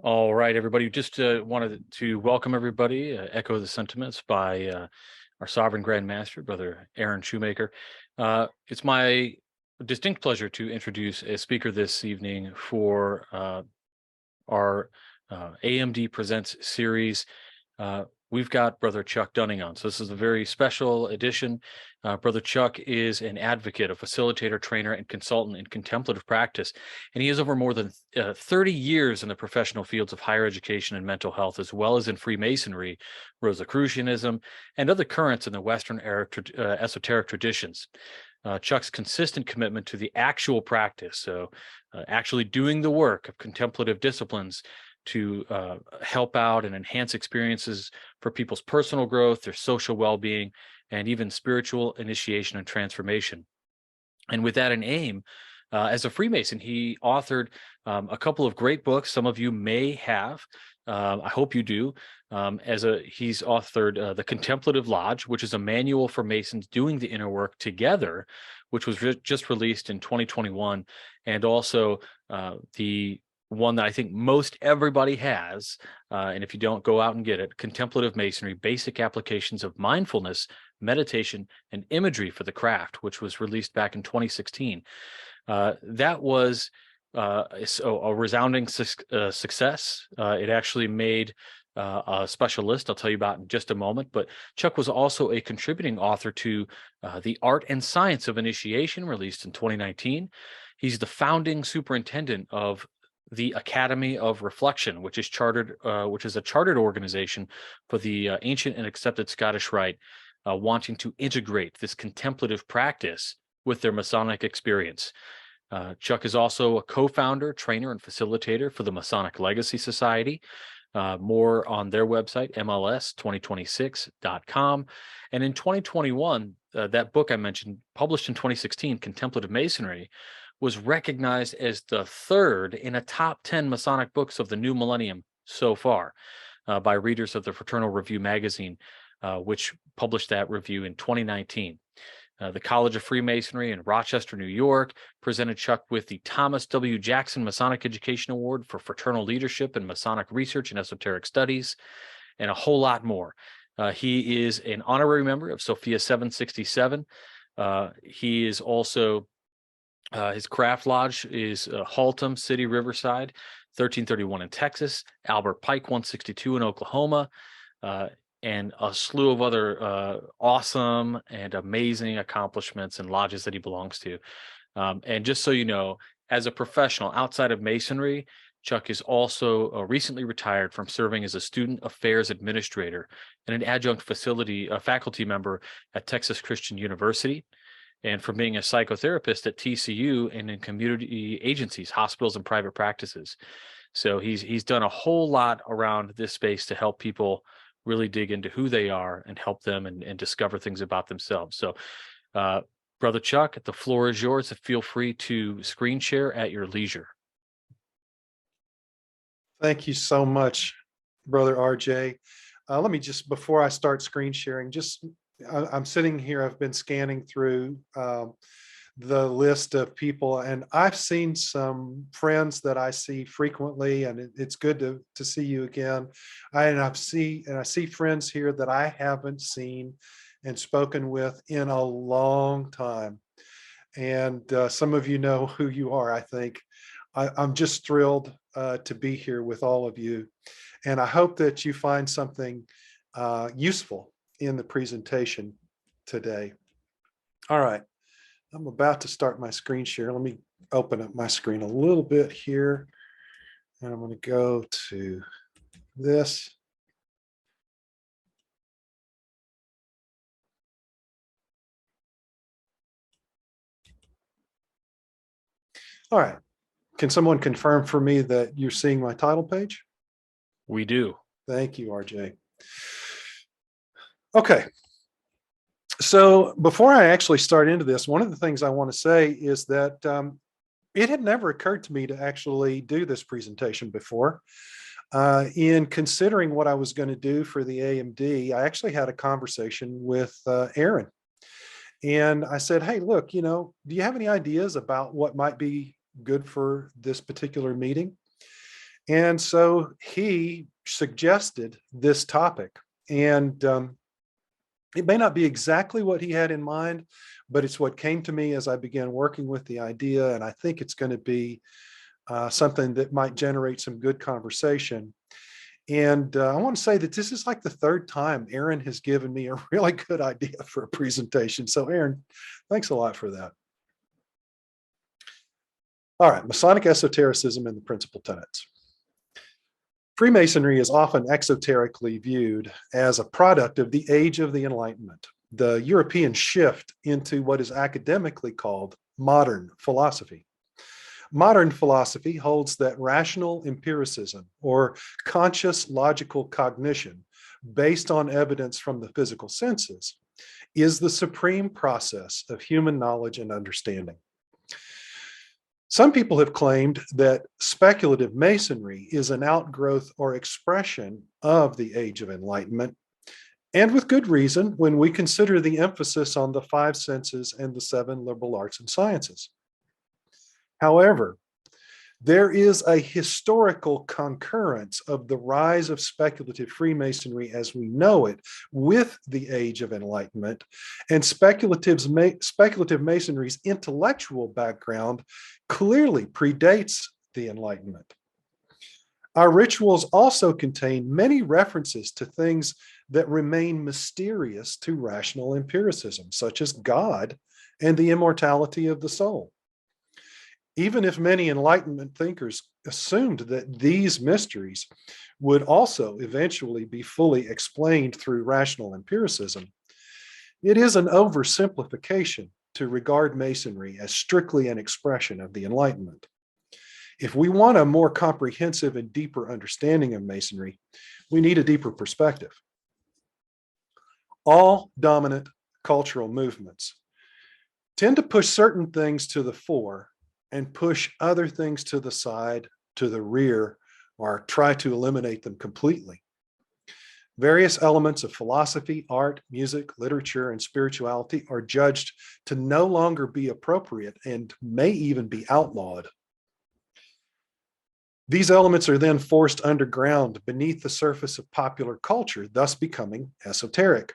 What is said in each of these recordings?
All right, everybody. Just wanted to welcome everybody, echo the sentiments by our sovereign Grand Master, Brother Aaron Shoemaker. It's my distinct pleasure to introduce a speaker this evening for our AMD Presents series. We've got Brother Chuck Dunning on. So this is a very special edition. Brother Chuck is an advocate, a facilitator, trainer, and consultant in contemplative practice. And he has over more than 30 years in the professional fields of higher education and mental health, as well as in Freemasonry, Rosicrucianism, and other currents in the Western era, esoteric traditions. Chuck's consistent commitment to the actual practice, so actually doing the work of contemplative disciplines to help out and enhance experiences for people's personal growth, their social well-being, and even spiritual initiation and transformation. And with that in aim, as a Freemason, he authored a couple of great books. Some of you may have. I hope you do. He's authored The Contemplative Lodge, which is a manual for Masons doing the inner work together, which was just released in 2021, and also the one that I think most everybody has, and if you don't, go out and get it, Contemplative Masonry, Basic Applications of Mindfulness, Meditation, and Imagery for the Craft, which was released back in 2016. That was a resounding success. It actually made a special list I'll tell you about in just a moment, but Chuck was also a contributing author to The Art and Science of Initiation, released in 2019. He's the founding superintendent of the Academy of Reflection, which is a chartered organization for the ancient and accepted Scottish Rite, wanting to integrate this contemplative practice with their Masonic experience. Chuck is also a co-founder, trainer, and facilitator for the Masonic Legacy Society. More on their website, mls2026.com. And in 2021, that book I mentioned, published in 2016, Contemplative Masonry, was recognized as the third in a top 10 Masonic books of the new millennium so far by readers of the Fraternal Review magazine, which published that review in 2019. The College of Freemasonry in Rochester, New York, presented Chuck with the Thomas W. Jackson Masonic Education Award for Fraternal Leadership in Masonic Research and Esoteric Studies, and a whole lot more. He is an honorary member of Sophia 767. He is also his craft lodge is Haltom City, Riverside, 1331 in Texas, Albert Pike 162 in Oklahoma, and a slew of other awesome and amazing accomplishments and lodges that he belongs to. And just so you know, as a professional outside of Masonry, Chuck is also recently retired from serving as a student affairs administrator and an adjunct faculty member at Texas Christian University, and from being a psychotherapist at TCU and in community agencies, hospitals, and private practices. So he's done a whole lot around this space to help people really dig into who they are and help them and discover things about themselves. So, Brother Chuck, the floor is yours. Feel free to screen share at your leisure. Thank you so much, Brother RJ. Let me just, before I start screen sharing, I'm sitting here, I've been scanning through the list of people, and I've seen some friends that I see frequently, and it's good to see you again. I see friends here that I haven't seen and spoken with in a long time. And some of you know who you are, I think. I'm just thrilled to be here with all of you. And I hope that you find something useful in the presentation today. All right, I'm about to start my screen share. Let me open up my screen a little bit here. And I'm going to go to this. All right. Can someone confirm for me that you're seeing my title page? We do. Thank you, RJ. Okay. So before I actually start into this, one of the things I want to say is that it had never occurred to me to actually do this presentation before. In considering what I was going to do for the AMD, I actually had a conversation with Aaron. And I said, hey, look, do you have any ideas about what might be good for this particular meeting? And so he suggested this topic. And it may not be exactly what he had in mind, but it's what came to me as I began working with the idea. And I think it's going to be something that might generate some good conversation. And I want to say that this is like the third time Aaron has given me a really good idea for a presentation. So, Aaron, thanks a lot for that. All right, Masonic esotericism and the principal tenets. Freemasonry is often exoterically viewed as a product of the Age of the Enlightenment, the European shift into what is academically called modern philosophy. Modern philosophy holds that rational empiricism, or conscious logical cognition based on evidence from the physical senses, is the supreme process of human knowledge and understanding. Some people have claimed that speculative masonry is an outgrowth or expression of the Age of Enlightenment, and with good reason when we consider the emphasis on the five senses and the seven liberal arts and sciences. However, there is a historical concurrence of the rise of speculative Freemasonry as we know it with the Age of Enlightenment, and speculative Masonry's intellectual background clearly predates the Enlightenment. Our rituals also contain many references to things that remain mysterious to rational empiricism, such as God and the immortality of the soul. Even if many Enlightenment thinkers assumed that these mysteries would also eventually be fully explained through rational empiricism, it is an oversimplification to regard Masonry as strictly an expression of the Enlightenment. If we want a more comprehensive and deeper understanding of Masonry, we need a deeper perspective. All dominant cultural movements tend to push certain things to the fore and push other things to the side, to the rear, or try to eliminate them completely. Various elements of philosophy, art, music, literature, and spirituality are judged to no longer be appropriate and may even be outlawed. These elements are then forced underground beneath the surface of popular culture, thus becoming esoteric.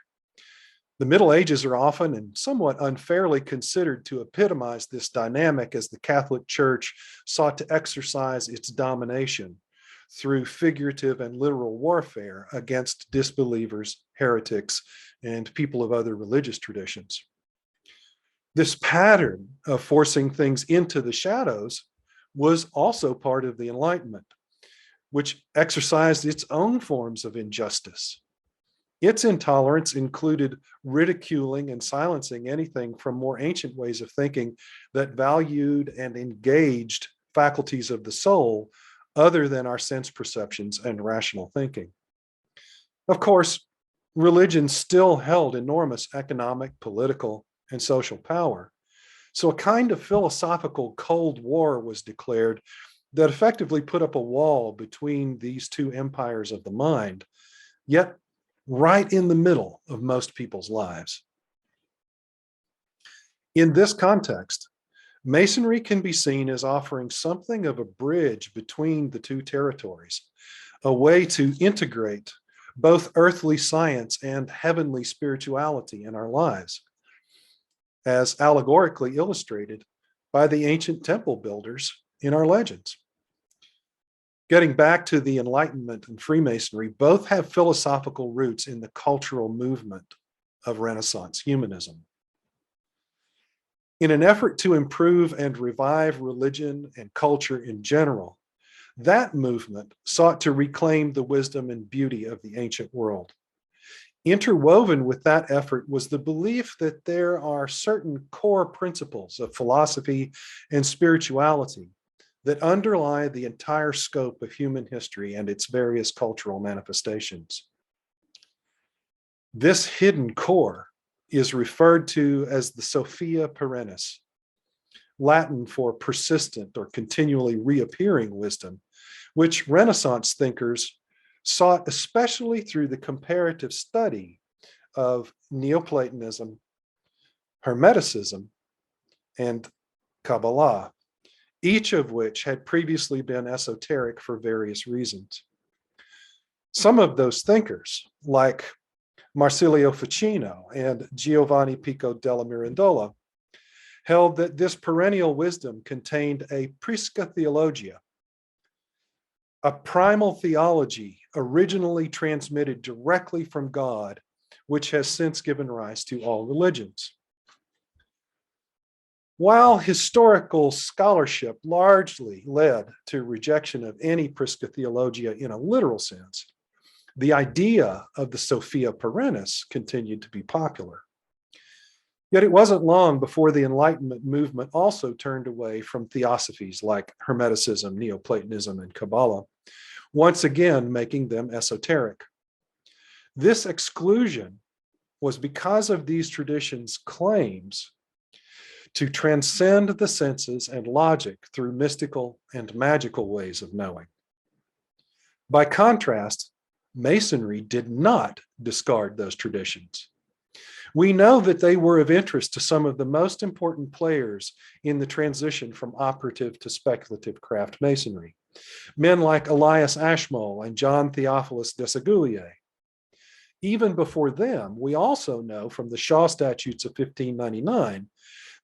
The Middle Ages are often and somewhat unfairly considered to epitomize this dynamic as the Catholic Church sought to exercise its domination through figurative and literal warfare against disbelievers, heretics, and people of other religious traditions. This pattern of forcing things into the shadows was also part of the Enlightenment, which exercised its own forms of injustice. Its intolerance included ridiculing and silencing anything from more ancient ways of thinking that valued and engaged faculties of the soul other than our sense perceptions and rational thinking. Of course, religion still held enormous economic, political, and social power. So a kind of philosophical Cold War was declared that effectively put up a wall between these two empires of the mind, yet right in the middle of most people's lives. In this context, Masonry can be seen as offering something of a bridge between the two territories, a way to integrate both earthly science and heavenly spirituality in our lives, as allegorically illustrated by the ancient temple builders in our legends. Getting back to the Enlightenment and Freemasonry, both have philosophical roots in the cultural movement of Renaissance humanism. In an effort to improve and revive religion and culture in general, that movement sought to reclaim the wisdom and beauty of the ancient world. Interwoven with that effort was the belief that there are certain core principles of philosophy and spirituality that underlie the entire scope of human history and its various cultural manifestations. This hidden core is referred to as the Sophia Perennis, Latin for persistent or continually reappearing wisdom, which Renaissance thinkers sought especially through the comparative study of Neoplatonism, Hermeticism, and Kabbalah, each of which had previously been esoteric for various reasons. Some of those thinkers, like Marsilio Ficino and Giovanni Pico della Mirandola, held that this perennial wisdom contained a prisca theologia, a primal theology originally transmitted directly from God, which has since given rise to all religions. While historical scholarship largely led to rejection of any prisca theologia in a literal sense, the idea of the Sophia Perennis continued to be popular. Yet it wasn't long before the Enlightenment movement also turned away from theosophies like Hermeticism, Neoplatonism, and Kabbalah, once again making them esoteric. This exclusion was because of these traditions' claims to transcend the senses and logic through mystical and magical ways of knowing. By contrast, Masonry did not discard those traditions. We know that they were of interest to some of the most important players in the transition from operative to speculative craft masonry, men like Elias Ashmole and John Theophilus Desaguliers. Even before them, we also know from the Shaw Statutes of 1599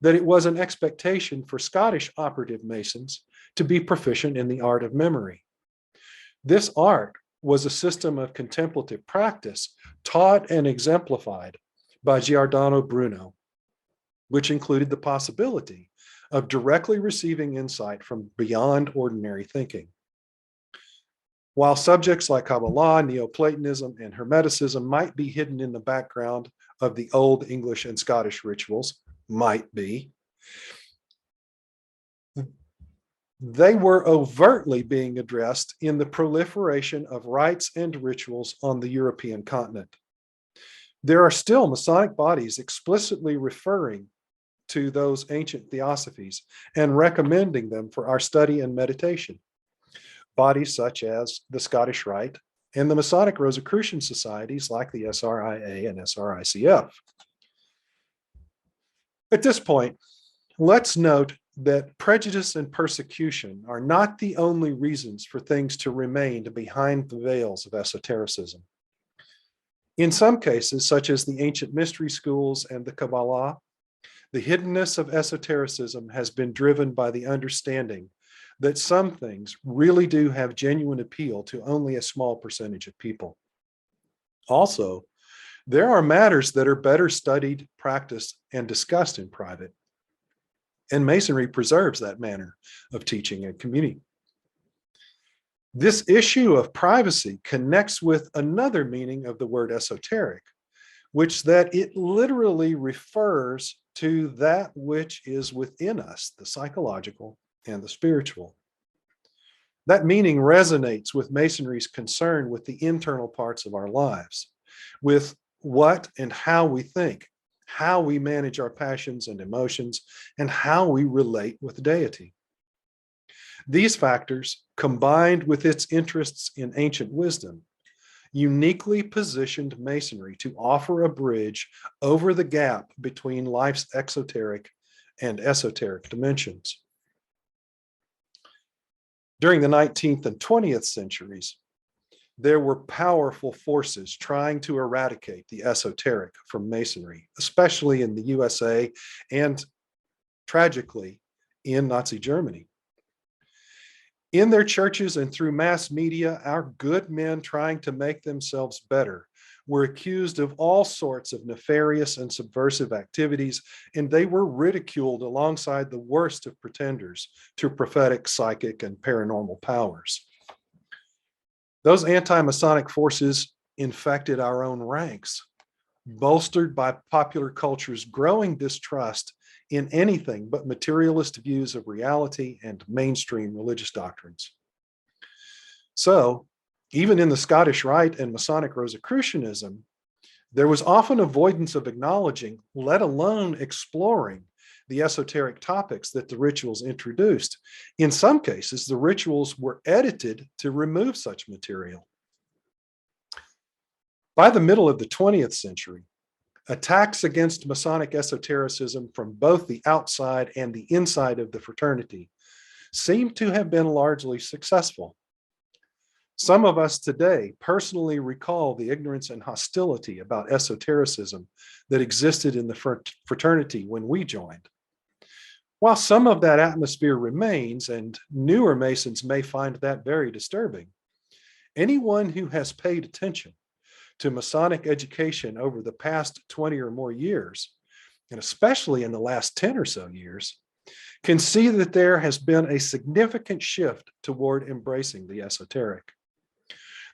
that it was an expectation for Scottish operative masons to be proficient in the art of memory. This art was a system of contemplative practice taught and exemplified by Giordano Bruno, which included the possibility of directly receiving insight from beyond ordinary thinking. While subjects like Kabbalah, Neoplatonism, and Hermeticism might be hidden in the background of the Old English and Scottish rituals, they were overtly being addressed in the proliferation of rites and rituals on the European continent. There are still Masonic bodies explicitly referring to those ancient theosophies and recommending them for our study and meditation. Bodies such as the Scottish Rite and the Masonic Rosicrucian societies like the SRIA and SRICF. At this point, let's note that prejudice and persecution are not the only reasons for things to remain behind the veils of esotericism. In some cases, such as the ancient mystery schools and the Kabbalah, the hiddenness of esotericism has been driven by the understanding that some things really do have genuine appeal to only a small percentage of people. Also, there are matters that are better studied, practiced, and discussed in private. And Masonry preserves that manner of teaching and community. This issue of privacy connects with another meaning of the word esoteric, which that it literally refers to that which is within us, the psychological and the spiritual. That meaning resonates with Masonry's concern with the internal parts of our lives, with what and how we think, how we manage our passions and emotions, and how we relate with deity. These factors, combined with its interests in ancient wisdom, uniquely positioned Masonry to offer a bridge over the gap between life's exoteric and esoteric dimensions. During the 19th and 20th centuries, there were powerful forces trying to eradicate the esoteric from Masonry, especially in the USA and, tragically, in Nazi Germany. In their churches and through mass media, our good men trying to make themselves better were accused of all sorts of nefarious and subversive activities, and they were ridiculed alongside the worst of pretenders to prophetic, psychic, and paranormal powers. Those anti-Masonic forces infected our own ranks, bolstered by popular culture's growing distrust in anything but materialist views of reality and mainstream religious doctrines. So, even in the Scottish Rite and Masonic Rosicrucianism, there was often avoidance of acknowledging, let alone exploring, the esoteric topics that the rituals introduced. In some cases, the rituals were edited to remove such material. By the middle of the 20th century, attacks against Masonic esotericism from both the outside and the inside of the fraternity seem to have been largely successful. Some of us today personally recall the ignorance and hostility about esotericism that existed in the fraternity when we joined. While some of that atmosphere remains, and newer Masons may find that very disturbing, anyone who has paid attention to Masonic education over the past 20 or more years, and especially in the last 10 or so years, can see that there has been a significant shift toward embracing the esoteric.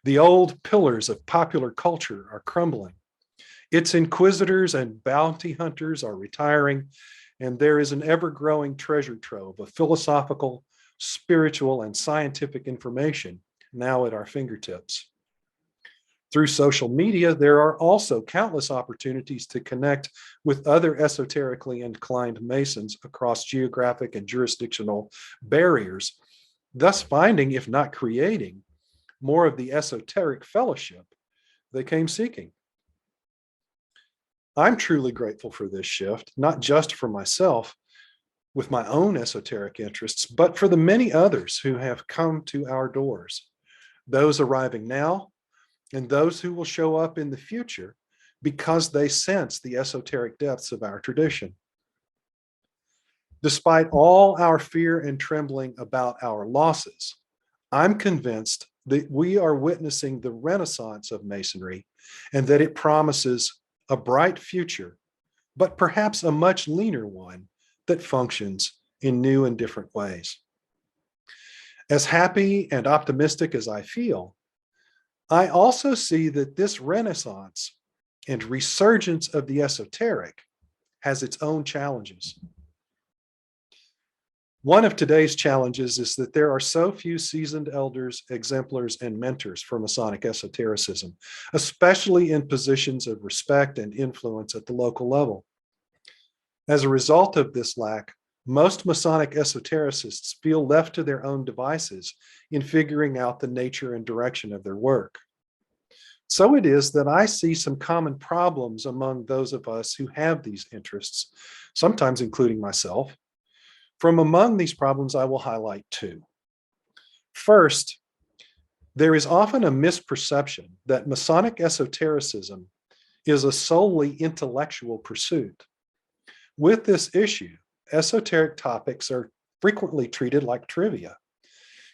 The old pillars of popular culture are crumbling. Its inquisitors and bounty hunters are retiring, and there is an ever-growing treasure trove of philosophical, spiritual, and scientific information now at our fingertips. Through social media, there are also countless opportunities to connect with other esoterically inclined Masons across geographic and jurisdictional barriers, thus finding, if not creating, more of the esoteric fellowship they came seeking. I'm truly grateful for this shift, not just for myself with my own esoteric interests, but for the many others who have come to our doors, those arriving now, and those who will show up in the future because they sense the esoteric depths of our tradition. Despite all our fear and trembling about our losses, I'm convinced that we are witnessing the renaissance of Masonry and that it promises a bright future, but perhaps a much leaner one that functions in new and different ways. As happy and optimistic as I feel, I also see that this renaissance and resurgence of the esoteric has its own challenges. One of today's challenges is that there are so few seasoned elders, exemplars, and mentors for Masonic esotericism, especially in positions of respect and influence at the local level. As a result of this lack, most Masonic esotericists feel left to their own devices in figuring out the nature and direction of their work. So it is that I see some common problems among those of us who have these interests, sometimes including myself. From among these problems, I will highlight two. First, there is often a misperception that Masonic esotericism is a solely intellectual pursuit. With this issue, esoteric topics are frequently treated like trivia,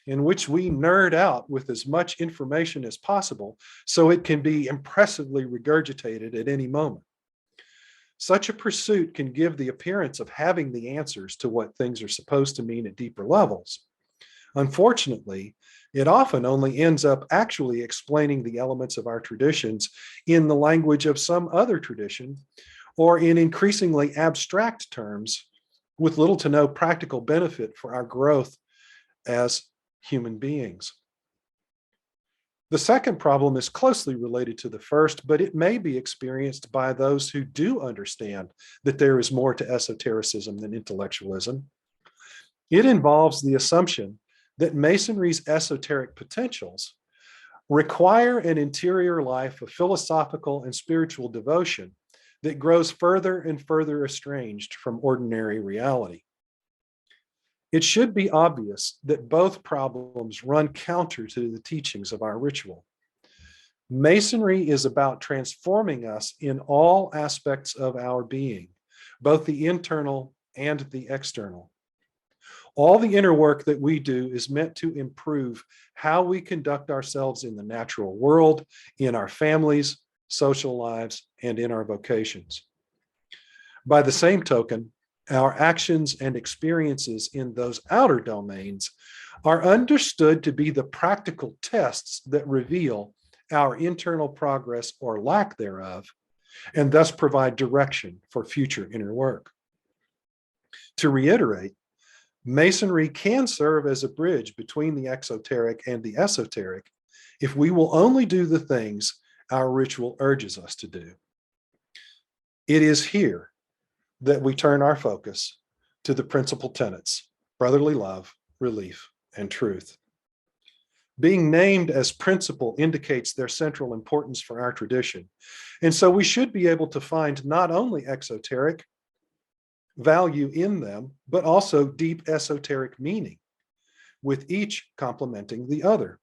in which we nerd out with as much information as possible so it can be impressively regurgitated at any moment. Such a pursuit can give the appearance of having the answers to what things are supposed to mean at deeper levels. Unfortunately, it often only ends up actually explaining the elements of our traditions in the language of some other tradition, or in increasingly abstract terms with little to no practical benefit for our growth as human beings. The second problem is closely related to the first, but it may be experienced by those who do understand that there is more to esotericism than intellectualism. It involves the assumption that Masonry's esoteric potentials require an interior life of philosophical and spiritual devotion that grows further and further estranged from ordinary reality. It should be obvious that both problems run counter to the teachings of our ritual. Masonry is about transforming us in all aspects of our being, both the internal and the external. All the inner work that we do is meant to improve how we conduct ourselves in the natural world, in our families, social lives, and in our vocations. By the same token, our actions and experiences in those outer domains are understood to be the practical tests that reveal our internal progress or lack thereof, and thus provide direction for future inner work. To reiterate, Masonry can serve as a bridge between the exoteric and the esoteric if we will only do the things our ritual urges us to do. It is here that we turn our focus to the principal tenets: brotherly love, relief, and truth. Being named as principal indicates their central importance for our tradition, and so we should be able to find not only exoteric value in them, but also deep esoteric meaning. with each complementing the other.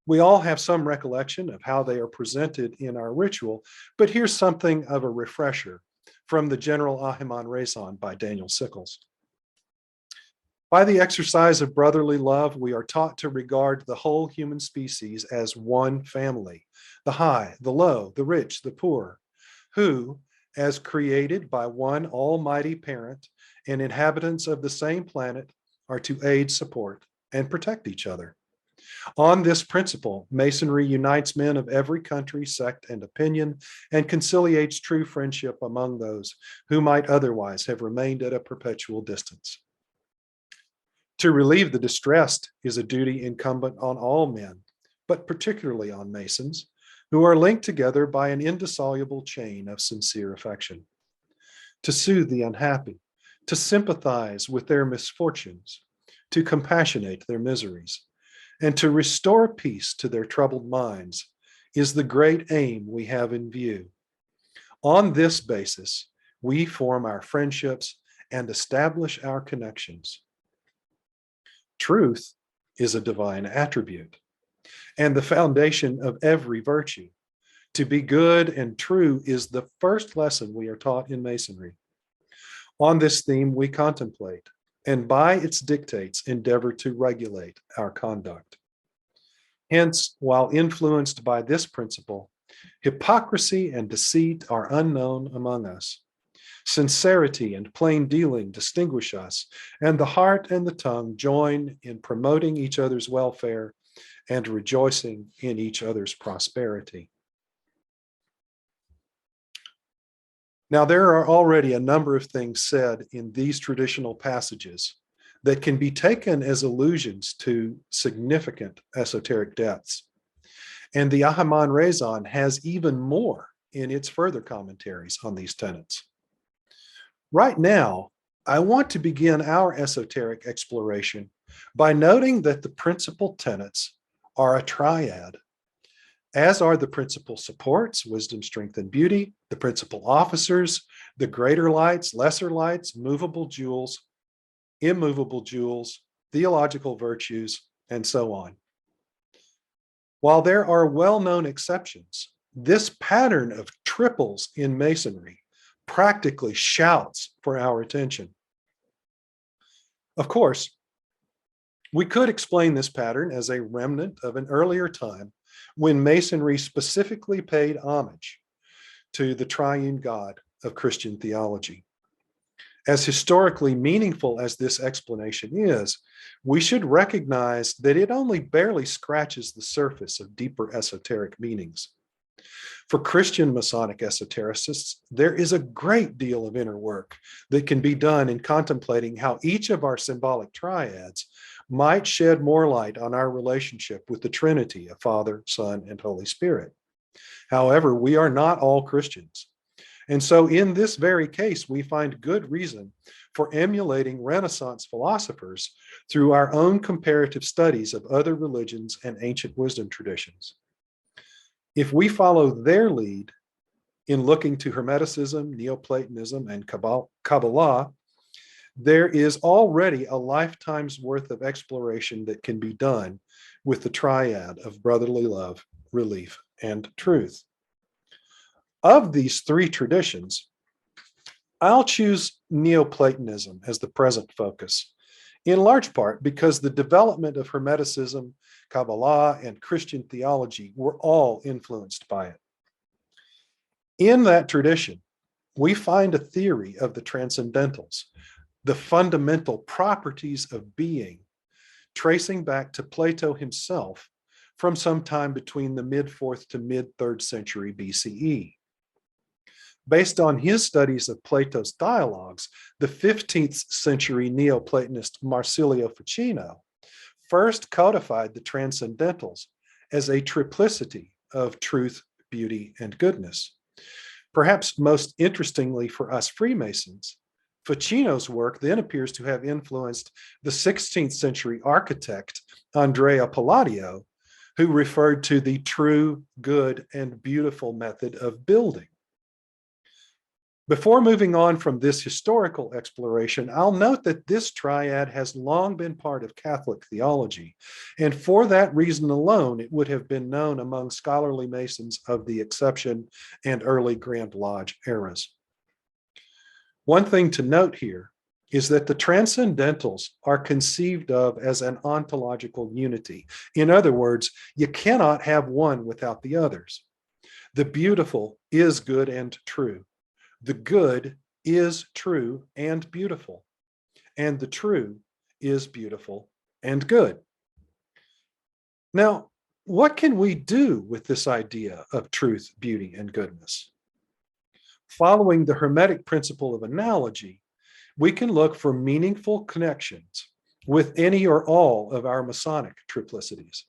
We all have some recollection of how they are presented in our ritual, but here's something of a refresher from the General Ahiman Rezon by Daniel Sickles. By the exercise of brotherly love, we are taught to regard the whole human species as one family, the high, the low, the rich, the poor, who, as created by one almighty parent and inhabitants of the same planet, are to aid, support, and protect each other. On this principle, Masonry unites men of every country, sect, and opinion, and conciliates true friendship among those who might otherwise have remained at a perpetual distance. To relieve the distressed is a duty incumbent on all men, but particularly on Masons, who are linked together by an indissoluble chain of sincere affection. To soothe the unhappy, to sympathize with their misfortunes, to compassionate their miseries, and to restore peace to their troubled minds is the great aim we have in view. On this basis, we form our friendships and establish our connections. Truth is a divine attribute and the foundation of every virtue. To be good and true is the first lesson we are taught in Masonry. On this theme, we contemplate, and by its dictates, endeavor to regulate our conduct. Hence, while influenced by this principle, hypocrisy and deceit are unknown among us. Sincerity and plain dealing distinguish us, and the heart and the tongue join in promoting each other's welfare and rejoicing in each other's prosperity. Now, there are already a number of things said in these traditional passages that can be taken as allusions to significant esoteric depths. And the Ahiman Rezon has even more in its further commentaries on these tenets. Right now, I want to begin our esoteric exploration by noting that the principal tenets are a triad, as are the principal supports, wisdom, strength, and beauty, the principal officers, the greater lights, lesser lights, movable jewels, immovable jewels, theological virtues, and so on. While there are well-known exceptions, this pattern of triples in Masonry practically shouts for our attention. Of course, we could explain this pattern as a remnant of an earlier time when Masonry specifically paid homage to the triune God of Christian theology. As historically meaningful as this explanation is, we should recognize that it only barely scratches the surface of deeper esoteric meanings. For Christian Masonic esotericists, there is a great deal of inner work that can be done in contemplating how each of our symbolic triads might shed more light on our relationship with the Trinity of Father, Son, and Holy Spirit. However, we are not all Christians. And so in this very case, we find good reason for emulating Renaissance philosophers through our own comparative studies of other religions and ancient wisdom traditions. If we follow their lead in looking to Hermeticism, Neoplatonism, and Kabbalah, there is already a lifetime's worth of exploration that can be done with the triad of brotherly love, relief, and truth. Of these three traditions, I'll choose Neoplatonism as the present focus, in large part because the development of Hermeticism, Kabbalah, and Christian theology were all influenced by it. In that tradition, we find a theory of the transcendentals, the fundamental properties of being, tracing back to Plato himself from sometime between the mid-4th to mid-3rd century BCE. Based on his studies of Plato's dialogues, the 15th century Neoplatonist Marsilio Ficino first codified the transcendentals as a triplicity of truth, beauty, and goodness. Perhaps most interestingly for us Freemasons, Ficino's work then appears to have influenced the 16th century architect Andrea Palladio, who referred to the true, good, and beautiful method of building. Before moving on from this historical exploration, I'll note that this triad has long been part of Catholic theology, and for that reason alone, it would have been known among scholarly Masons of the Exception and early Grand Lodge eras. One thing to note here is that the transcendentals are conceived of as an ontological unity. In other words, you cannot have one without the others. The beautiful is good and true. The good is true and beautiful, and the true is beautiful and good. Now, what can we do with this idea of truth, beauty, and goodness? Following the Hermetic principle of analogy, we can look for meaningful connections with any or all of our Masonic triplicities.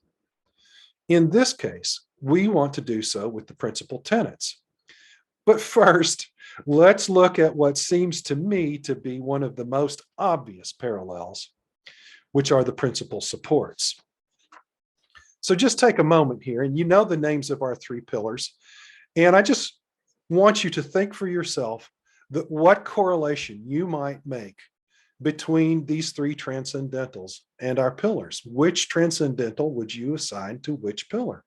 In this case, we want to do so with the principal tenets. But first, let's look at what seems to me to be one of the most obvious parallels, which are the principal supports. So just take a moment here, and you know the names of our three pillars, and I just want you to think for yourself that what correlation you might make between these three transcendentals and our pillars. Which transcendental would you assign to which pillar?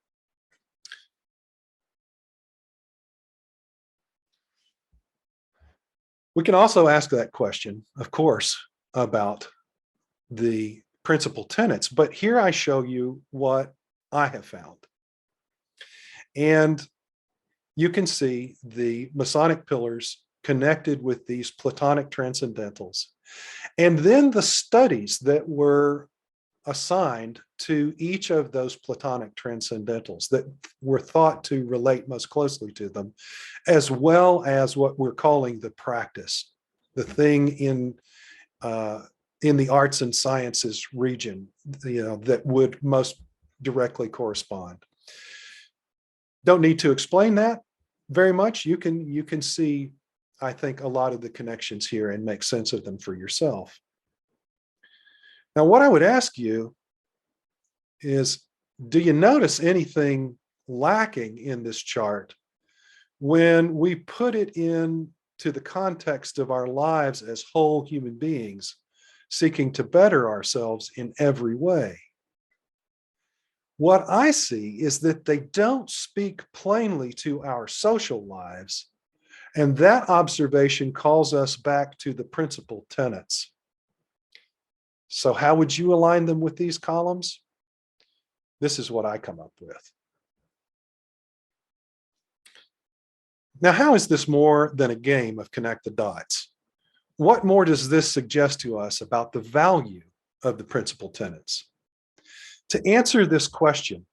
We can also ask that question, of course, about the principal tenets, but here I show you what I have found. And you can see the Masonic pillars connected with these Platonic transcendentals. And then the studies that were assigned to each of those Platonic transcendentals that were thought to relate most closely to them, as well as what we're calling the practice, the thing in the arts and sciences region, that would most directly correspond. Don't need to explain that very much. You can see, I think, a lot of the connections here and make sense of them for yourself. Now, what I would ask you is, do you notice anything lacking in this chart when we put it into the context of our lives as whole human beings, seeking to better ourselves in every way? What I see is that they don't speak plainly to our social lives, and that observation calls us back to the principal tenets. So how would you align them with these columns? This is what I come up with. Now, how is this more than a game of connect the dots? What more does this suggest to us about the value of the principal tenets? To answer this question,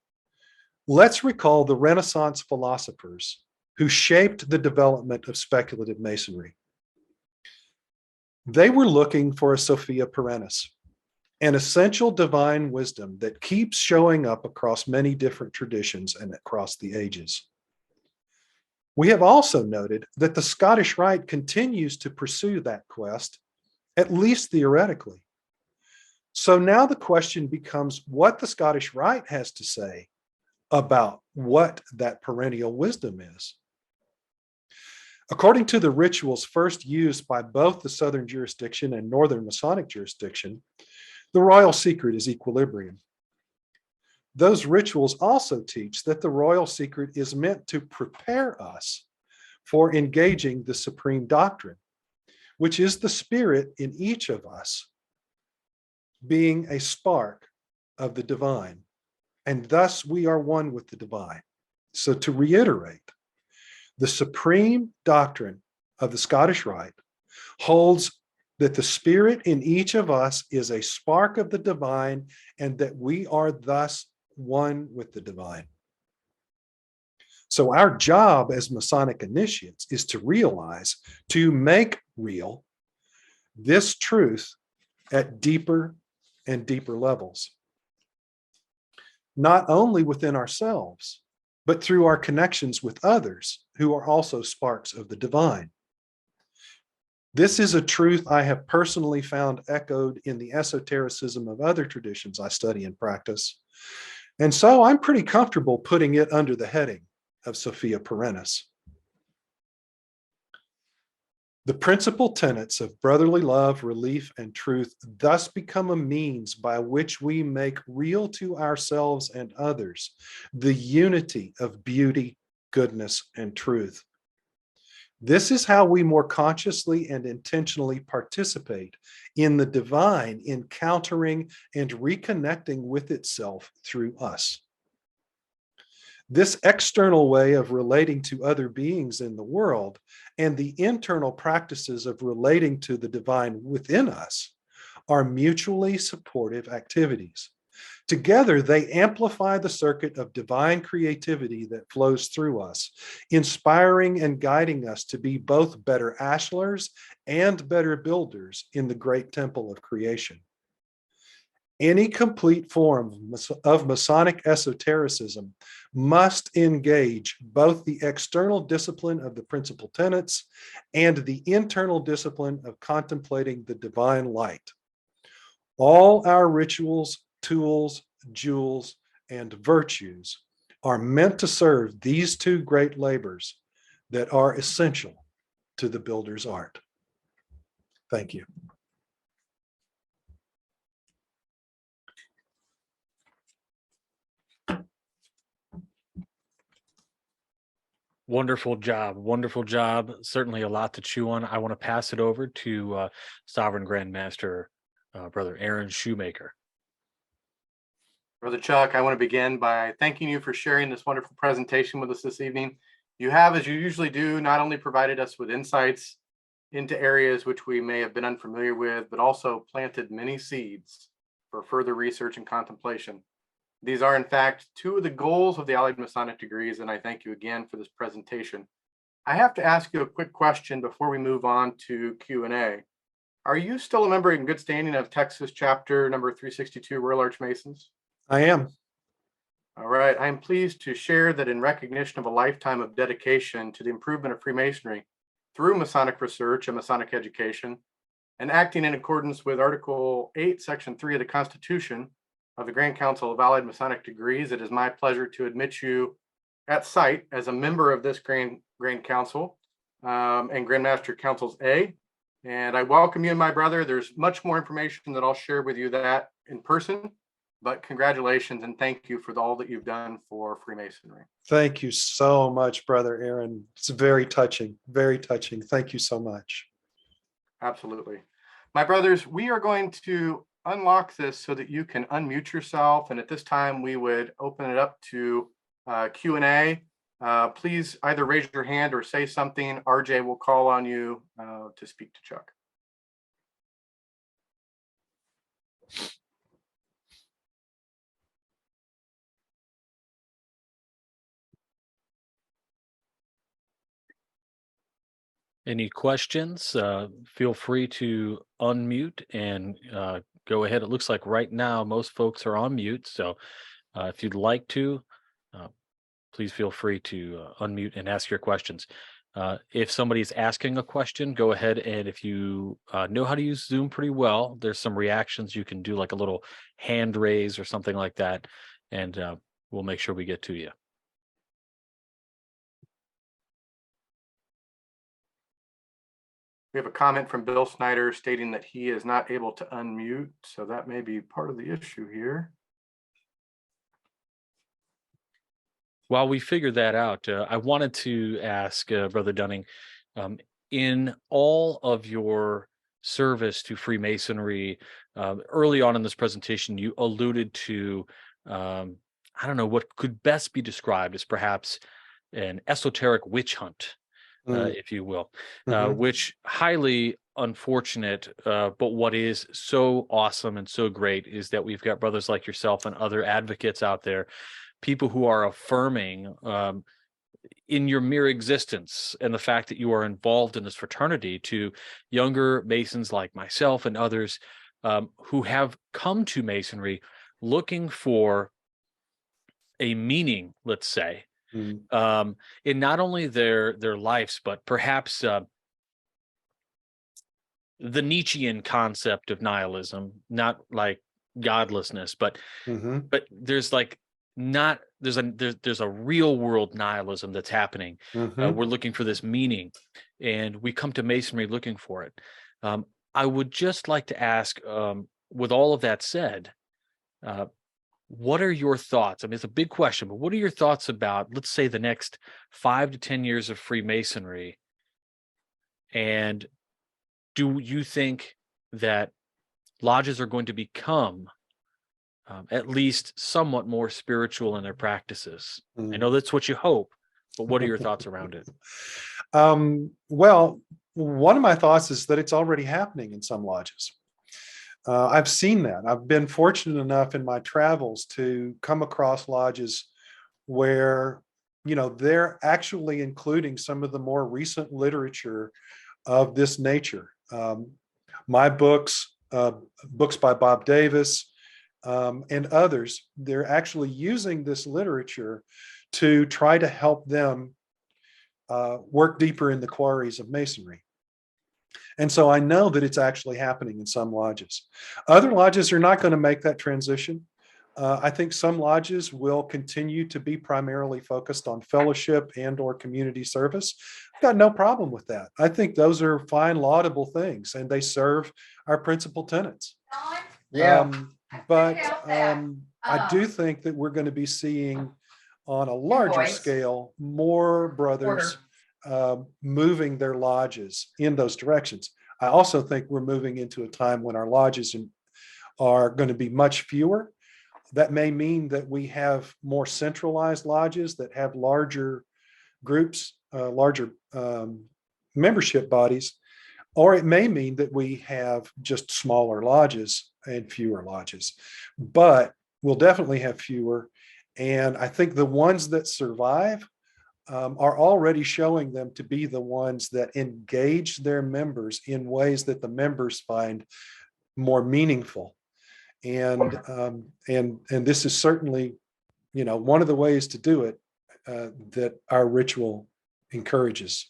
let's recall the Renaissance philosophers who shaped the development of speculative masonry. They were looking for a Sophia Perennis, an essential divine wisdom that keeps showing up across many different traditions and across the ages. We have also noted that the Scottish Rite continues to pursue that quest, at least theoretically. So now the question becomes what the Scottish Rite has to say about what that perennial wisdom is. According to the rituals first used by both the Southern jurisdiction and Northern Masonic jurisdiction, the royal secret is equilibrium. Those rituals also teach that the royal secret is meant to prepare us for engaging the supreme doctrine, which is the spirit in each of us being a spark of the divine, and thus we are one with the divine. So to reiterate, the supreme doctrine of the Scottish Rite holds that the spirit in each of us is a spark of the divine, and that we are thus one with the divine. So our job as Masonic initiates is to realize, to make real this truth at deeper and deeper levels, not only within ourselves, but through our connections with others who are also sparks of the divine. This is a truth I have personally found echoed in the esotericism of other traditions I study and practice. And so I'm pretty comfortable putting it under the heading of Sophia Perennis. The principal tenets of brotherly love, relief, and truth thus become a means by which we make real to ourselves and others the unity of beauty, goodness, and truth. This is how we more consciously and intentionally participate in the divine, encountering and reconnecting with itself through us. This external way of relating to other beings in the world and the internal practices of relating to the divine within us are mutually supportive activities. Together, they amplify the circuit of divine creativity that flows through us, inspiring and guiding us to be both better ashlers and better builders in the great temple of creation. Any complete form of Masonic esotericism must engage both the external discipline of the principal tenets and the internal discipline of contemplating the divine light. All our rituals, tools, jewels, and virtues are meant to serve these two great labors that are essential to the builder's art. Thank you. Wonderful job. Wonderful job. Certainly a lot to chew on. I want to pass it over to Sovereign Grand Master, Brother Aaron Shoemaker. Brother Chuck, I want to begin by thanking you for sharing this wonderful presentation with us this evening. You have, as you usually do, not only provided us with insights into areas which we may have been unfamiliar with, but also planted many seeds for further research and contemplation. These are, in fact, two of the goals of the Allied Masonic degrees, and I thank you again for this presentation. I have to ask you a quick question before we move on to Q&A. Are you still a member in good standing of Texas chapter number 362 Royal Arch Masons? I am. All right. I am pleased to share that in recognition of a lifetime of dedication to the improvement of Freemasonry through Masonic research and Masonic education, and acting in accordance with Article 8, Section 3 of the Constitution of the Grand Council of Allied Masonic Degrees, it is my pleasure to admit you at sight as a member of this Grand Council and Grand Master Councils A. And I welcome you, my brother. There's much more information that I'll share with you that in person, but congratulations and thank you for all that you've done for Freemasonry. Thank you so much, Brother Aaron. It's very touching, very touching. Thank you so much. Absolutely. My brothers, we are going to unlock this so that you can unmute yourself. And at this time, we would open it up to Q&A. Please either raise your hand or say something. RJ will call on you to speak to Chuck. Any questions? Feel free to unmute and go ahead. It looks like right now most folks are on mute. So if you'd like to, please feel free to unmute and ask your questions. If somebody's asking a question, go ahead, and if you know how to use Zoom pretty well, there's some reactions you can do, like a little hand raise or something like that, and we'll make sure we get to you. We have a comment from Bill Snyder stating that he is not able to unmute, so that may be part of the issue here. While we figure that out, I wanted to ask Brother Dunning, in all of your service to Freemasonry, early on in this presentation, you alluded to, I don't know, what could best be described as perhaps an esoteric witch hunt, if you will, which highly unfortunate, but what is so awesome and so great is that we've got brothers like yourself and other advocates out there, people who are affirming in your mere existence and the fact that you are involved in this fraternity to younger Masons like myself and others who have come to Masonry looking for a meaning, let's say, in not only their lives, but perhaps the Nietzschean concept of nihilism, not like godlessness, but there's like not there's a real world nihilism that's happening. Mhm. We're looking for this meaning, and we come to Masonry looking for it. I would just like to ask, with all of that said, uh, what are your thoughts? I mean, it's a big question, but what are your thoughts about, let's say, the next 5 to 10 years of Freemasonry? And do you think that lodges are going to become at least somewhat more spiritual in their practices? I know that's what you hope, but what are your thoughts around it? Well, one of my thoughts is that it's already happening in some lodges. I've seen that. I've been fortunate enough in my travels to come across lodges where, they're actually including some of the more recent literature of this nature. My books by Bob Davis, and others, they're actually using this literature to try to help them work deeper in the quarries of Masonry. And so I know that it's actually happening in some lodges. Other lodges are not going to make that transition. I think some lodges will continue to be primarily focused on fellowship and or community service. I've got no problem with that. I think those are fine, laudable things, and they serve our principal tenets. But I do think that we're going to be seeing on a larger scale more brothers moving their lodges in those directions. I also think we're moving into a time when our lodges are going to be much fewer. That may mean that we have more centralized lodges that have larger groups, larger membership bodies, or it may mean that we have just smaller lodges and fewer lodges. But we'll definitely have fewer. And I think the ones that survive are already showing them to be the ones that engage their members in ways that the members find more meaningful. And this is certainly, one of the ways to do it that our ritual encourages.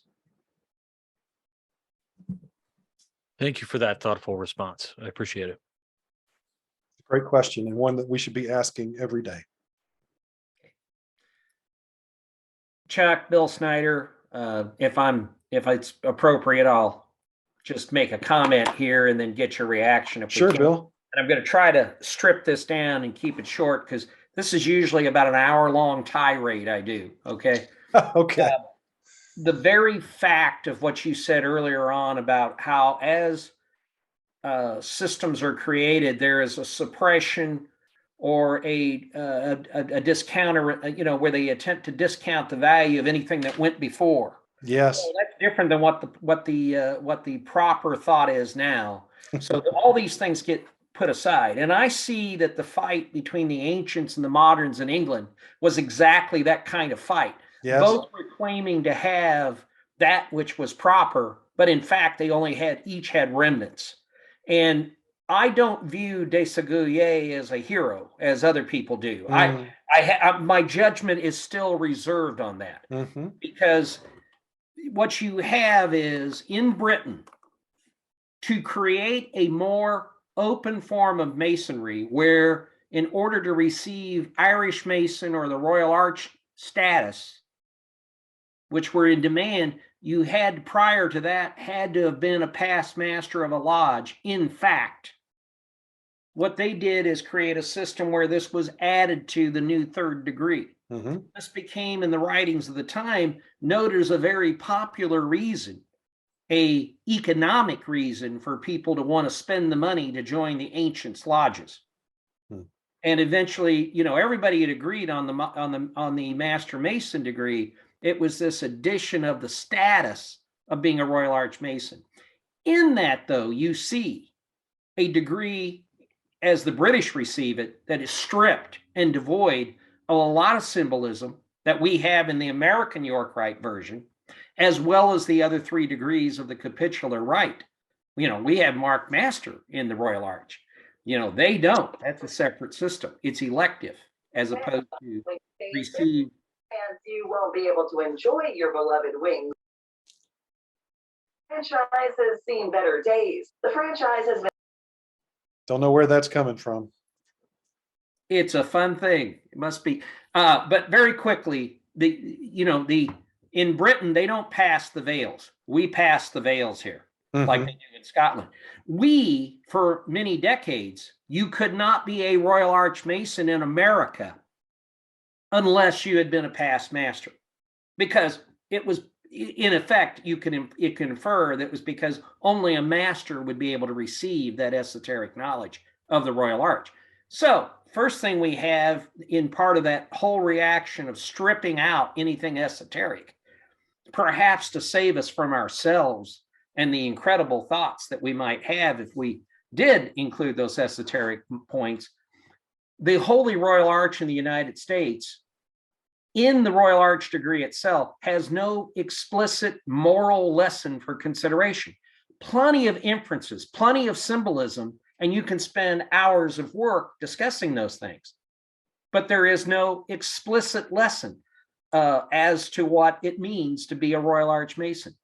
Thank you for that thoughtful response. I appreciate it. Great question, and one that we should be asking every day. Chuck, Bill Snyder, if it's appropriate, I'll just make a comment here and then get your reaction. If Sure, we can. Bill. And I'm going to try to strip this down and keep it short because this is usually about an hour-long tirade I do. Okay. Okay. The very fact of what you said earlier on about how as systems are created, there is a suppression or a discounter, where they attempt to discount the value of anything that went before. Yes. So that's different than what the proper thought is now. So all these things get put aside, and I see that the fight between the ancients and the moderns in England was exactly that kind of fight. Yes. Both were claiming to have that which was proper, but in fact they only each had remnants. And I don't view Desaguliers as a hero as other people do. My judgment is still reserved on that, because what you have is in Britain to create a more open form of Masonry where in order to receive Irish Mason or the Royal Arch status, which were in demand, you had prior to that had to have been a past master of a lodge. In fact, what they did is create a system where this was added to the new third degree. This became, in the writings of the time, noted as a very popular reason, a economic reason for people to want to spend the money to join the ancients' lodges. And eventually, everybody had agreed on the Master Mason degree. It was this addition of the status of being a Royal Arch Mason. In that, though, you see a degree, as the British receive it, that is stripped and devoid of a lot of symbolism that we have in the American York Rite version, as well as the other 3 degrees of the capitular rite. We have Mark Master in the Royal Arch. They don't. That's a separate system. It's elective as opposed to receive. And you won't be able to enjoy your beloved wings. The franchise has seen better days. The franchise has been. Don't know where that's coming from. It's a fun thing. It must be. But very quickly, in Britain, they don't pass the veils. We pass the veils here, like they do in Scotland. We, for many decades, you could not be a Royal Arch Mason in America unless you had been a past master, because it was, in effect, you can infer that it was because only a master would be able to receive that esoteric knowledge of the Royal Arch. So first thing we have in part of that whole reaction of stripping out anything esoteric, perhaps to save us from ourselves and the incredible thoughts that we might have if we did include those esoteric points, the Holy Royal Arch in the United States, in the Royal Arch degree itself, has no explicit moral lesson for consideration. Plenty of inferences, plenty of symbolism, and you can spend hours of work discussing those things. But there is no explicit lesson as to what it means to be a Royal Arch Mason.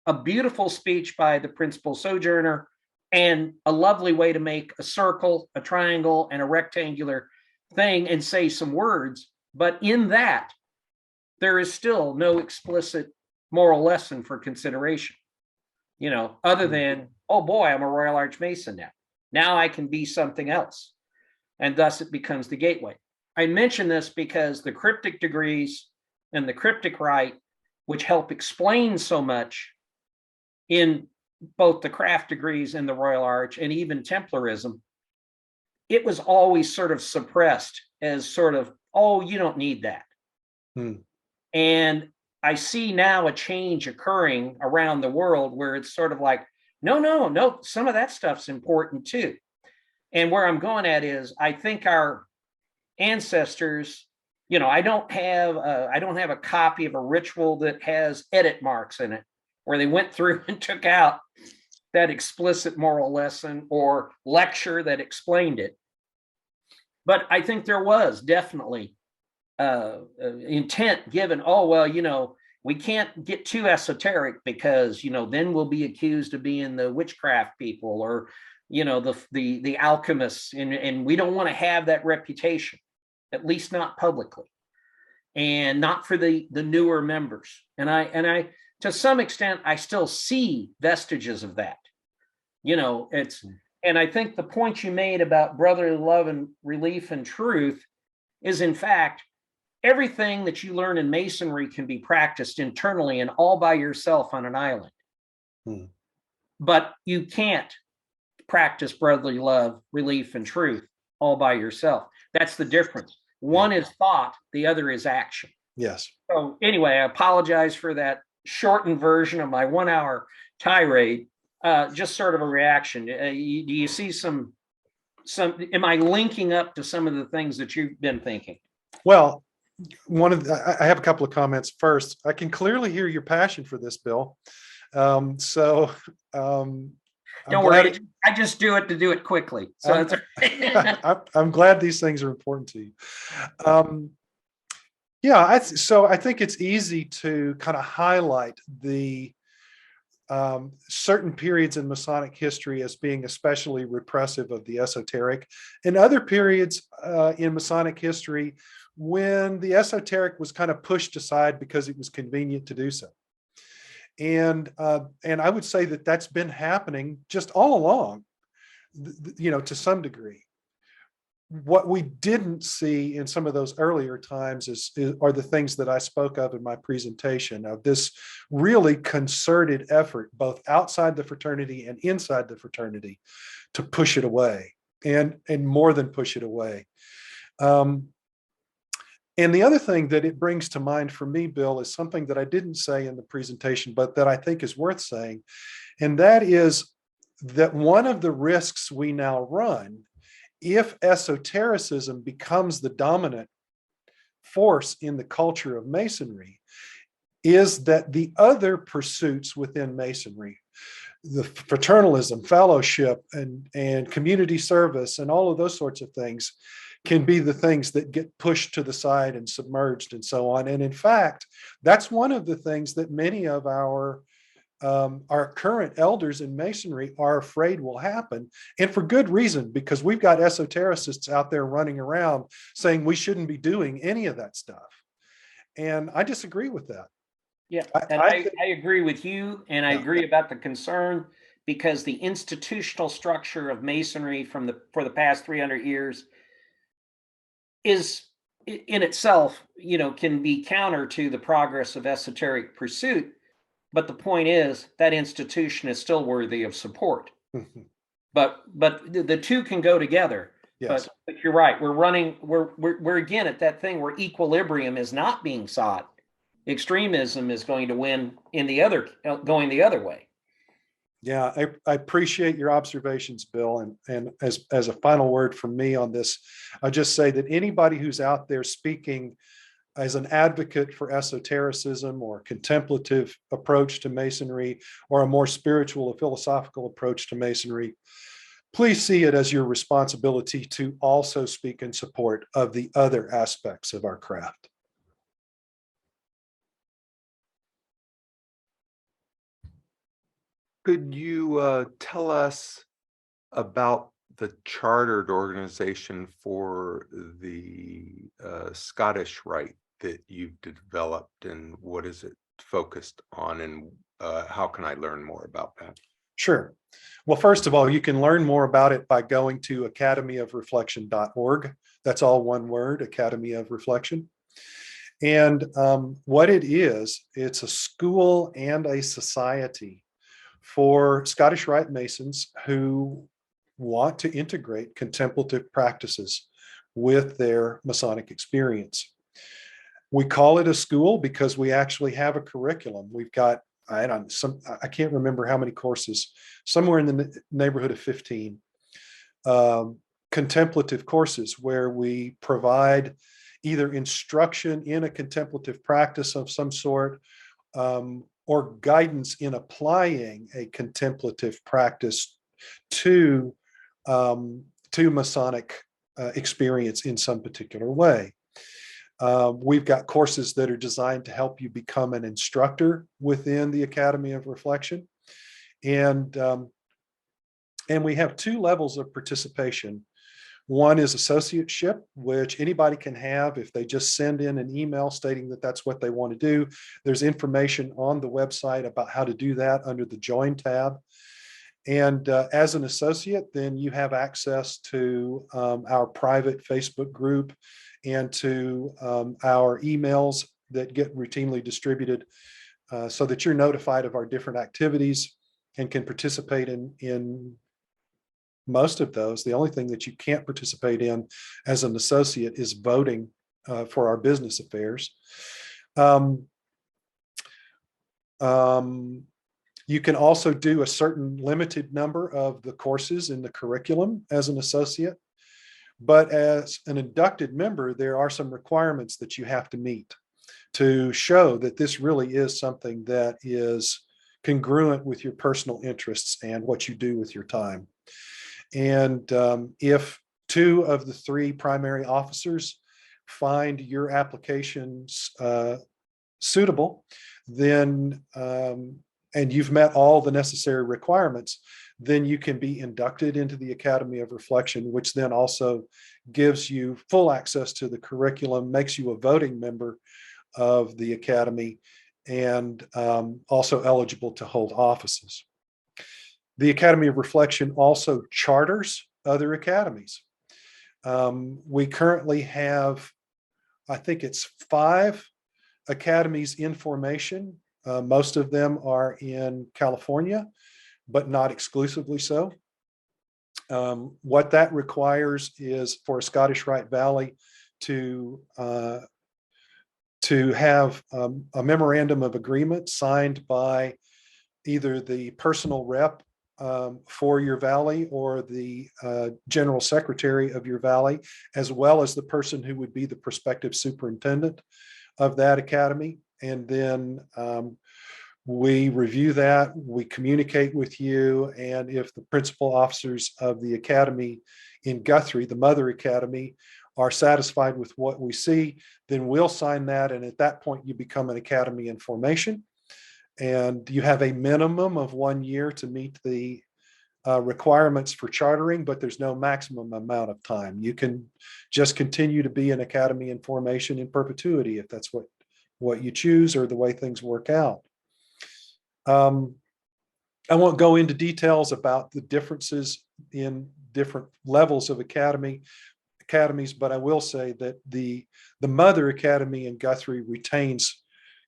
A beautiful speech by the principal sojourner, and a lovely way to make a circle, a triangle, and a rectangular thing and say some words. But in that, there is still no explicit moral lesson for consideration, other than, oh boy, I'm a Royal Arch Mason now. Now I can be something else. And thus it becomes the gateway. I mention this because the cryptic degrees and the cryptic rite, which help explain so much in both the craft degrees and the Royal Arch and even Templarism, it was always sort of suppressed as sort of, oh, you don't need that. And I see now a change occurring around the world where it's sort of like, no, some of that stuff's important too. And where I'm going at is, I think our ancestors, I don't have a copy of a ritual that has edit marks in it, where they went through and took out that explicit moral lesson or lecture that explained it. But I think there was definitely intent given. Oh, well, we can't get too esoteric because, then we'll be accused of being the witchcraft people or, the alchemists. And we don't want to have that reputation, at least not publicly, and not for the newer members. And I, to some extent, I still see vestiges of that. And I think the point you made about brotherly love and relief and truth is, in fact, everything that you learn in Masonry can be practiced internally and all by yourself on an island. But you can't practice brotherly love, relief, and truth all by yourself. That's the difference. One is thought, the other is action. Yes. So anyway, I apologize for that shortened version of my 1 hour tirade. Just sort of a reaction. Do you see some, am I linking up to some of the things that you've been thinking? Well, I have a couple of comments. First, I can clearly hear your passion for this, Bill. Don't worry, I just do it to do it quickly. So I'm glad these things are important to you. So I think it's easy to kind of highlight the certain periods in Masonic history as being especially repressive of the esoteric, and other periods in Masonic history when the esoteric was kind of pushed aside because it was convenient to do so. And I would say that that's been happening just all along, to some degree. What we didn't see in some of those earlier times are the things that I spoke of in my presentation, of this really concerted effort, both outside the fraternity and inside the fraternity, to push it away, and more than push it away. And the other thing that it brings to mind for me, Bill, is something that I didn't say in the presentation, but that I think is worth saying. And that is that one of the risks we now run, if esotericism becomes the dominant force in the culture of Masonry, is that the other pursuits within Masonry, the fraternalism, fellowship, and community service, and all of those sorts of things, can be the things that get pushed to the side and submerged and so on. And in fact, that's one of the things that many of our our current elders in Masonry are afraid will happen, and for good reason, because we've got esotericists out there running around saying we shouldn't be doing any of that stuff. And I disagree with that. Yeah, I- and I I, think- I agree with you, and I Yeah. agree about the concern because the institutional structure of masonry for the past 300 years is in itself, can be counter to the progress of esoteric pursuit. But the point is that institution is still worthy of support. But the two can go together. Yes. But you're right. We're again at that thing where equilibrium is not being sought. Extremism is going to win going the other way. Yeah, I appreciate your observations, Bill. And as a final word from me on this, I just say that anybody who's out there speaking as an advocate for esotericism or contemplative approach to Masonry or a more spiritual or philosophical approach to Masonry, please see it as your responsibility to also speak in support of the other aspects of our craft. Could you tell us about the chartered organization for the Scottish Rite that you've developed, and what is it focused on, and how can I learn more about that? Sure. Well, first of all, you can learn more about it by going to academyofreflection.org. That's all one word, Academy of Reflection. And what it is, it's a school and a society for Scottish Rite Masons who want to integrate contemplative practices with their Masonic experience. We call it a school because we actually have a curriculum. We've got, I can't remember how many courses, somewhere in the neighborhood of 15 contemplative courses where we provide either instruction in a contemplative practice of some sort, or guidance in applying a contemplative practice to Masonic experience in some particular way. We've got courses that are designed to help you become an instructor within the Academy of Reflection. And we have two levels of participation. One is associateship, which anybody can have if they just send in an email stating that that's what they want to do. There's information on the website about how to do that under the Join tab. And as an associate, then you have access to our private Facebook group and to our emails that get routinely distributed so that you're notified of our different activities and can participate in most of those. The only thing that you can't participate in as an associate is voting for our business affairs. You can also do a certain limited number of the courses in the curriculum as an associate. But as an inducted member, there are some requirements that you have to meet to show that this really is something that is congruent with your personal interests and what you do with your time. And if two of the three primary officers find your applications suitable, then and you've met all the necessary requirements, then you can be inducted into the Academy of Reflection, which then also gives you full access to the curriculum, makes you a voting member of the Academy, and also eligible to hold offices. The Academy of Reflection also charters other academies. We currently have, I think it's 5 academies in formation. Most of them are in California, but not exclusively so. What that requires is for Scottish Rite Valley to have a memorandum of agreement signed by either the personal rep for your valley or the general secretary of your valley, as well as the person who would be the prospective superintendent of that academy. And then we review that, we communicate with you, and if the principal officers of the academy in Guthrie, the mother academy, are satisfied with what we see, then we'll sign that, and at that point you become an academy in formation. And you have a minimum of 1 year to meet the requirements for chartering, but there's no maximum amount of time. You can just continue to be an academy in formation in perpetuity if that's what you choose or the way things work out. I won't go into details about the differences in different levels of academies, but I will say that the Mother Academy in Guthrie retains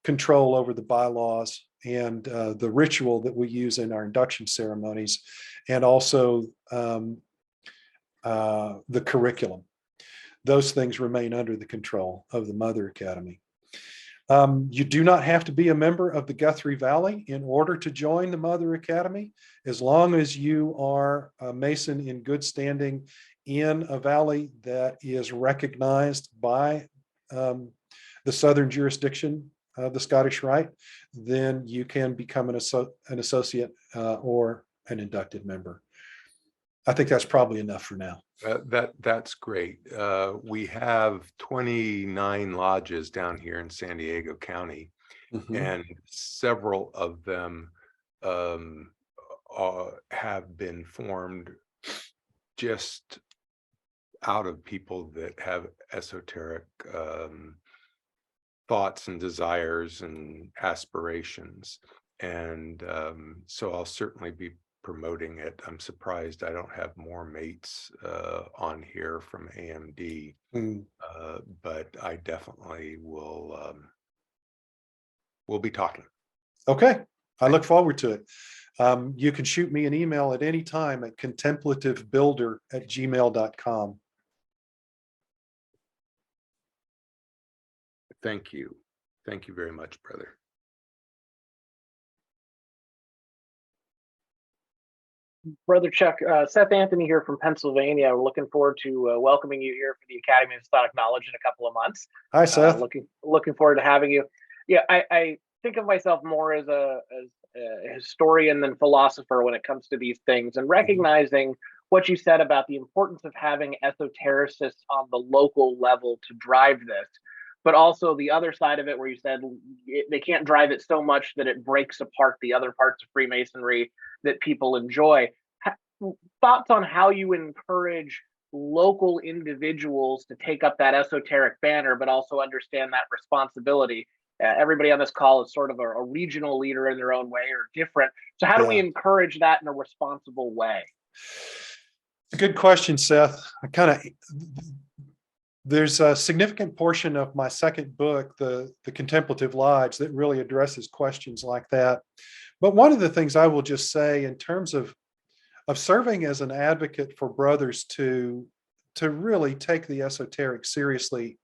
control over the bylaws and the ritual that we use in our induction ceremonies, and also the curriculum. Those things remain under the control of the Mother Academy. You do not have to be a member of the Guthrie Valley in order to join the Mother Academy, as long as you are a Mason in good standing in a valley that is recognized by the Southern jurisdiction of the Scottish Rite. Then you can become an associate or an inducted member. I think that's probably enough for now. That's great. We have 29 lodges down here in San Diego County, and several of them have been formed just out of people that have esoteric thoughts and desires and aspirations. And so I'll certainly be promoting it. I'm surprised I don't have more mates on here from AMD, but I definitely will be talking. Okay, I look forward to it. You can shoot me an email at any time at contemplativebuilder@gmail.com. Thank you. Thank you very much, brother. Brother Chuck, Seth Anthony here from Pennsylvania. We're looking forward to welcoming you here for the Academy of Masonic Knowledge in a couple of months. Hi, Seth. Looking forward to having you. Yeah, I think of myself more as a historian than philosopher when it comes to these things, and recognizing what you said about the importance of having esotericists on the local level to drive this, but also the other side of it where you said they can't drive it so much that it breaks apart the other parts of Freemasonry that people enjoy. Thoughts on how you encourage local individuals to take up that esoteric banner, but also understand that responsibility? Everybody on this call is sort of a regional leader in their own way or different. So how do we encourage that in a responsible way? It's a good question, Seth. There's a significant portion of my second book, the Contemplative Lodge, that really addresses questions like that. But one of the things I will just say in terms of serving as an advocate for brothers to really take the esoteric seriously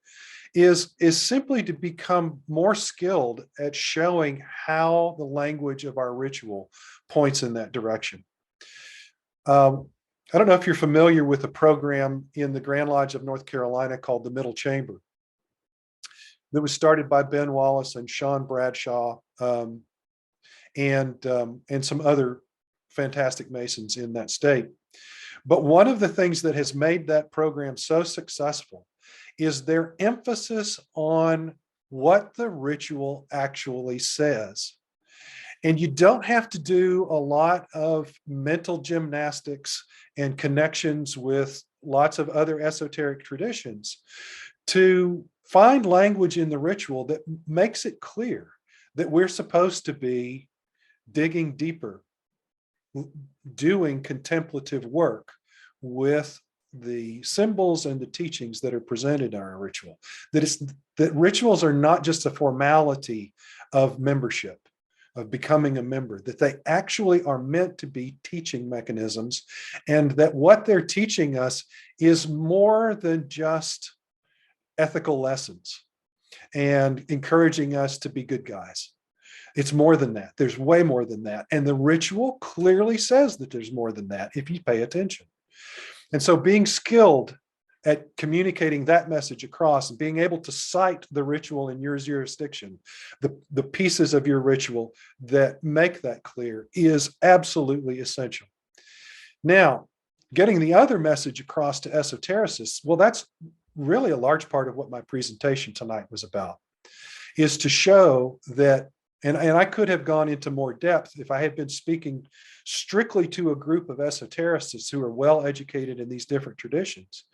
is simply to become more skilled at showing how the language of our ritual points in that direction. I don't know if you're familiar with a program in the Grand Lodge of North Carolina called the Middle Chamber that was started by Ben Wallace and Sean Bradshaw and some other fantastic Masons in that state. But one of the things that has made that program so successful is their emphasis on what the ritual actually says. And you don't have to do a lot of mental gymnastics and connections with lots of other esoteric traditions to find language in the ritual that makes it clear that we're supposed to be digging deeper, doing contemplative work with the symbols and the teachings that are presented in our ritual. That rituals are not just a formality of membership, of becoming a member, that they actually are meant to be teaching mechanisms, and that what they're teaching us is more than just ethical lessons and encouraging us to be good guys. It's more than that. There's way more than that. And the ritual clearly says that there's more than that if you pay attention. And so being skilled at communicating that message across and being able to cite the ritual in your jurisdiction, the pieces of your ritual that make that clear, is absolutely essential. Now, getting the other message across to esotericists, well, that's really a large part of what my presentation tonight was about, is to show that And I could have gone into more depth if I had been speaking strictly to a group of esotericists who are well educated in these different traditions.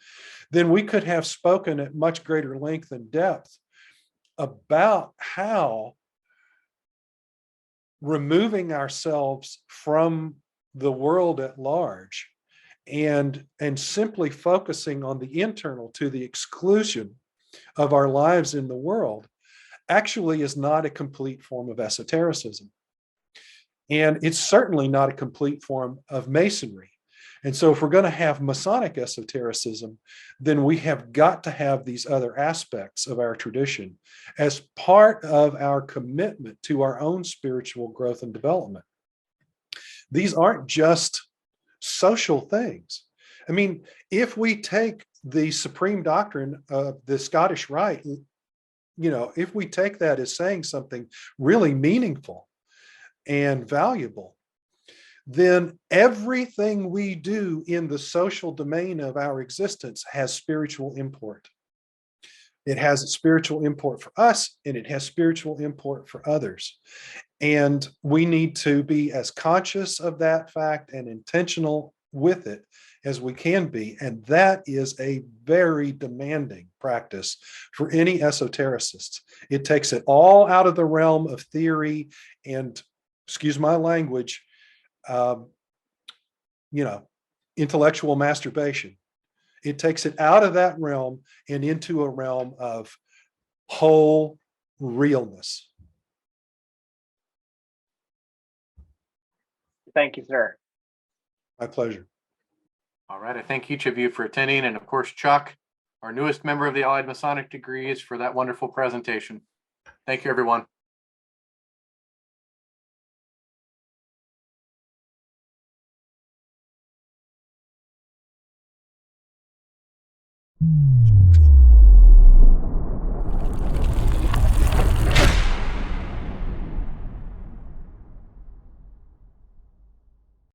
Then we could have spoken at much greater length and depth about how removing ourselves from the world at large and simply focusing on the internal to the exclusion of our lives in the world actually is not a complete form of esotericism. And it's certainly not a complete form of Masonry. And so if we're going to have Masonic esotericism, then we have got to have these other aspects of our tradition as part of our commitment to our own spiritual growth and development. These aren't just social things. I mean, if we take the supreme doctrine of the Scottish Rite, if we take that as saying something really meaningful and valuable, then everything we do in the social domain of our existence has spiritual import. It has a spiritual import for us, and it has spiritual import for others. And we need to be as conscious of that fact and intentional with it as we can be. And that is a very demanding practice for any esotericist. It takes it all out of the realm of theory and, excuse my language, intellectual masturbation. It takes it out of that realm and into a realm of whole realness. Thank you, sir. My pleasure. All right. I thank each of you for attending, and of course, Chuck, our newest member of the Allied Masonic Degrees, for that wonderful presentation. Thank you, everyone.